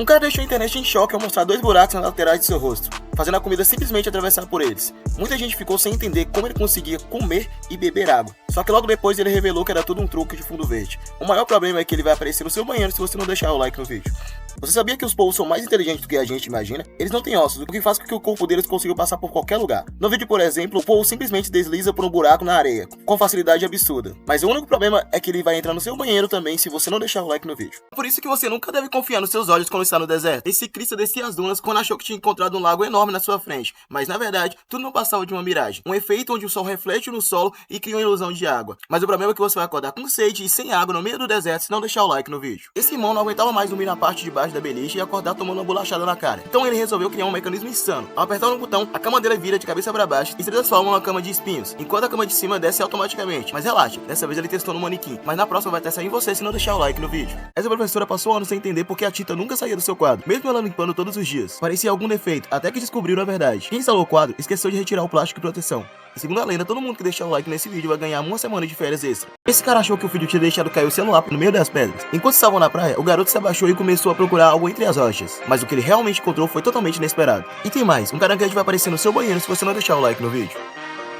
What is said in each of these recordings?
Um cara deixou a internet em choque ao mostrar 2 buracos nas laterais de seu rosto, fazendo a comida simplesmente atravessar por eles. Muita gente ficou sem entender como ele conseguia comer e beber água. Só que logo depois ele revelou que era tudo um truque de fundo verde. O maior problema é que ele vai aparecer no seu banheiro se você não deixar o like no vídeo. Você sabia que os polvos são mais inteligentes do que a gente imagina? Eles não têm ossos, o que faz com que o corpo deles consiga passar por qualquer lugar. No vídeo, por exemplo, o polvo simplesmente desliza por um buraco na areia, com facilidade absurda. Mas o único problema é que ele vai entrar no seu banheiro também se você não deixar o like no vídeo. Por isso que você nunca deve confiar nos seus olhos quando está no deserto. Esse ciclista descia as dunas quando achou que tinha encontrado um lago enorme na sua frente, mas na verdade, tudo não passava de uma miragem. Um efeito onde o sol reflete no solo e cria uma ilusão de água. Mas o problema é que você vai acordar com sede e sem água no meio do deserto se não deixar o like no vídeo. Esse irmão não aguentava mais dormir na parte de baixo da beliche e acordar tomando uma bolachada na cara. Então ele resolveu criar um mecanismo insano. Ao apertar um botão, a cama dele vira de cabeça para baixo e se transforma numa cama de espinhos, enquanto a cama de cima desce automaticamente. Mas relaxa, dessa vez ele testou no manequim, mas na próxima vai testar em você se não deixar o like no vídeo. Essa professora passou anos sem entender porque a tinta nunca saía do seu quadro, mesmo ela limpando todos os dias. Parecia algum defeito, até que descobriram a verdade. Quem instalou o quadro esqueceu de retirar o plástico de proteção. E segundo a lenda, todo mundo que deixar o like nesse vídeo vai ganhar uma semana de férias extra. Esse cara achou que o filho tinha deixado cair o celular no meio das pedras. Enquanto estavam na praia, o garoto se abaixou e começou a procurar algo entre as rochas. Mas o que ele realmente encontrou foi totalmente inesperado. E tem mais, um caranguejo vai aparecer no seu banheiro se você não deixar o like no vídeo.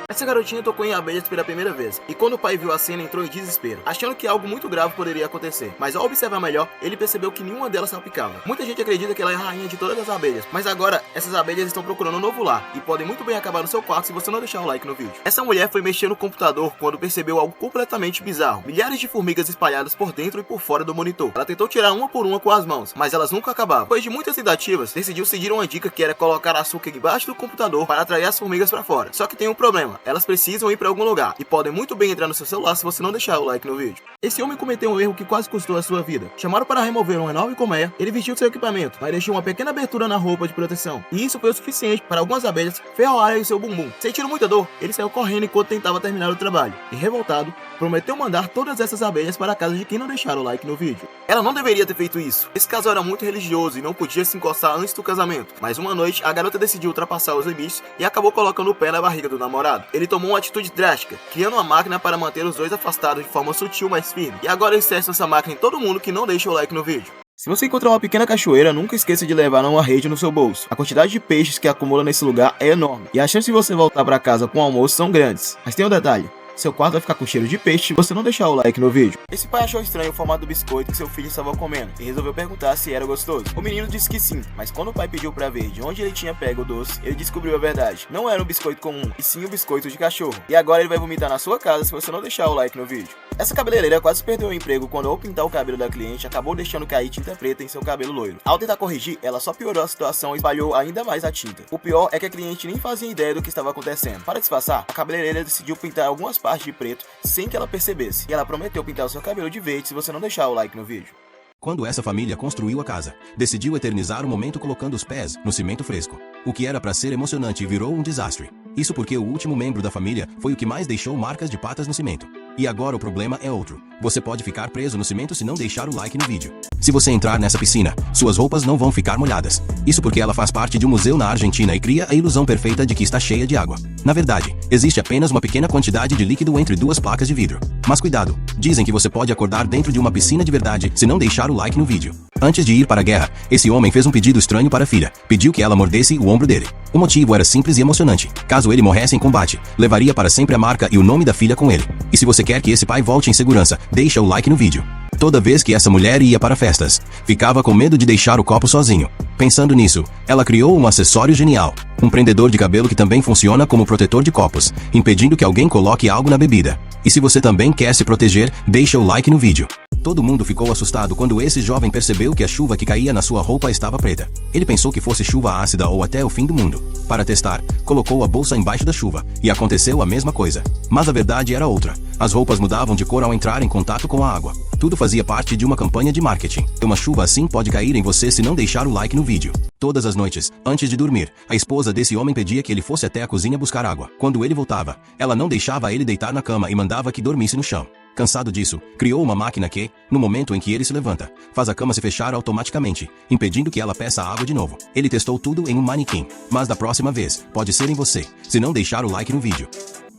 Essa garotinha tocou em abelhas pela primeira vez, e quando o pai viu a cena entrou em desespero, achando que algo muito grave poderia acontecer. Mas ao observar melhor, ele percebeu que nenhuma delas salpicava. Muita gente acredita que ela é a rainha de todas as abelhas, mas agora essas abelhas estão procurando um novo lar, e podem muito bem acabar no seu quarto se você não deixar o like no vídeo. Essa mulher foi mexer no computador quando percebeu algo completamente bizarro. Milhares de formigas espalhadas por dentro e por fora do monitor. Ela tentou tirar uma por uma com as mãos, mas elas nunca acabavam. Depois de muitas tentativas, decidiu seguir uma dica que era colocar açúcar embaixo do computador para atrair as formigas para fora. Só que tem um problema, elas precisam ir para algum lugar e podem muito bem entrar no seu celular se você não deixar o like no vídeo. Esse homem cometeu um erro que quase custou a sua vida. Chamaram para remover uma enorme colmeia, ele vestiu seu equipamento, mas deixou uma pequena abertura na roupa de proteção. E isso foi o suficiente para algumas abelhas ferroarem o seu bumbum. Sentindo muita dor, ele saiu correndo enquanto tentava terminar o trabalho. E revoltado, prometeu mandar todas essas abelhas para a casa de quem não deixar o like no vídeo. Ela não deveria ter feito isso. Esse casal era muito religioso e não podia se encostar antes do casamento. Mas uma noite, a garota decidiu ultrapassar os limites e acabou colocando o pé na barriga do namorado. Ele tomou uma atitude drástica, criando uma máquina para manter os dois afastados de forma sutil, mas firme. E agora eles testam essa máquina em todo mundo que não deixa o like no vídeo. Se você encontrar uma pequena cachoeira, nunca esqueça de levar uma rede no seu bolso. A quantidade de peixes que acumula nesse lugar é enorme, e as chances de você voltar para casa com o almoço são grandes. Mas tem um detalhe. Seu quarto vai ficar com cheiro de peixe se você não deixar o like no vídeo. Esse pai achou estranho o formato do biscoito que seu filho estava comendo e resolveu perguntar se era gostoso. O menino disse que sim, mas quando o pai pediu para ver de onde ele tinha pego o doce, ele descobriu a verdade. Não era um biscoito comum, e sim um biscoito de cachorro. E agora ele vai vomitar na sua casa se você não deixar o like no vídeo. Essa cabeleireira quase perdeu o emprego quando ao pintar o cabelo da cliente acabou deixando cair tinta preta em seu cabelo loiro. Ao tentar corrigir, ela só piorou a situação e espalhou ainda mais a tinta. O pior é que a cliente nem fazia ideia do que estava acontecendo. Para disfarçar, a cabeleireira decidiu pintar algumas partes de preto sem que ela percebesse. E ela prometeu pintar o seu cabelo de verde se você não deixar o like no vídeo. Quando essa família construiu a casa, decidiu eternizar o momento colocando os pés no cimento fresco. O que era para ser emocionante virou um desastre. Isso porque o último membro da família foi o que mais deixou marcas de patas no cimento. E agora o problema é outro. Você pode ficar preso no cimento se não deixar o like no vídeo. Se você entrar nessa piscina, suas roupas não vão ficar molhadas. Isso porque ela faz parte de um museu na Argentina e cria a ilusão perfeita de que está cheia de água. Na verdade, existe apenas uma pequena quantidade de líquido entre duas placas de vidro. Mas cuidado, dizem que você pode acordar dentro de uma piscina de verdade se não deixar o like no vídeo. Antes de ir para a guerra, esse homem fez um pedido estranho para a filha. Pediu que ela mordesse o ombro dele. O motivo era simples e emocionante. Caso ele morresse em combate, levaria para sempre a marca e o nome da filha com ele. E se você quer que esse pai volte em segurança, deixa o like no vídeo. Toda vez que essa mulher ia para festas, ficava com medo de deixar o copo sozinho. Pensando nisso, ela criou um acessório genial. Um prendedor de cabelo que também funciona como protetor de copos, impedindo que alguém coloque algo na bebida. E se você também quer se proteger, deixa o like no vídeo. Todo mundo ficou assustado quando esse jovem percebeu que a chuva que caía na sua roupa estava preta. Ele pensou que fosse chuva ácida ou até o fim do mundo. Para testar, colocou a bolsa embaixo da chuva, e aconteceu a mesma coisa. Mas a verdade era outra. As roupas mudavam de cor ao entrar em contato com a água. Tudo fazia parte de uma campanha de marketing. Uma chuva assim pode cair em você se não deixar o like no vídeo. Todas as noites, antes de dormir, a esposa desse homem pedia que ele fosse até a cozinha buscar água. Quando ele voltava, ela não deixava ele deitar na cama e mandava que dormisse no chão. Cansado disso, criou uma máquina que, no momento em que ele se levanta, faz a cama se fechar automaticamente, impedindo que ela peça água de novo. Ele testou tudo em um manequim, mas da próxima vez, pode ser em você, se não deixar o like no vídeo.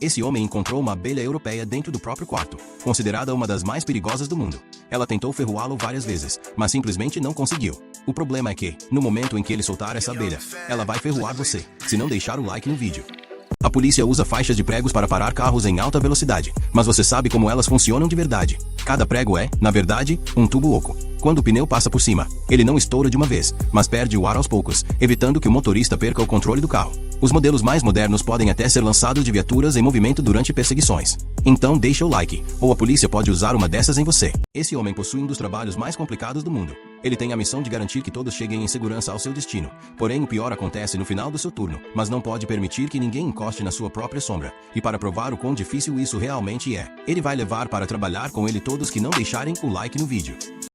Esse homem encontrou uma abelha europeia dentro do próprio quarto, considerada uma das mais perigosas do mundo. Ela tentou ferroá-lo várias vezes, mas simplesmente não conseguiu. O problema é que, no momento em que ele soltar essa abelha, ela vai ferroar você, se não deixar o like no vídeo. A polícia usa faixas de pregos para parar carros em alta velocidade, mas você sabe como elas funcionam de verdade. Cada prego é, na verdade, um tubo oco. Quando o pneu passa por cima, ele não estoura de uma vez, mas perde o ar aos poucos, evitando que o motorista perca o controle do carro. Os modelos mais modernos podem até ser lançados de viaturas em movimento durante perseguições. Então deixa o like, ou a polícia pode usar uma dessas em você. Esse homem possui um dos trabalhos mais complicados do mundo. Ele tem a missão de garantir que todos cheguem em segurança ao seu destino. Porém, o pior acontece no final do seu turno, mas não pode permitir que ninguém encoste na sua própria sombra. E para provar o quão difícil isso realmente é, ele vai levar para trabalhar com ele todos que não deixarem o like no vídeo.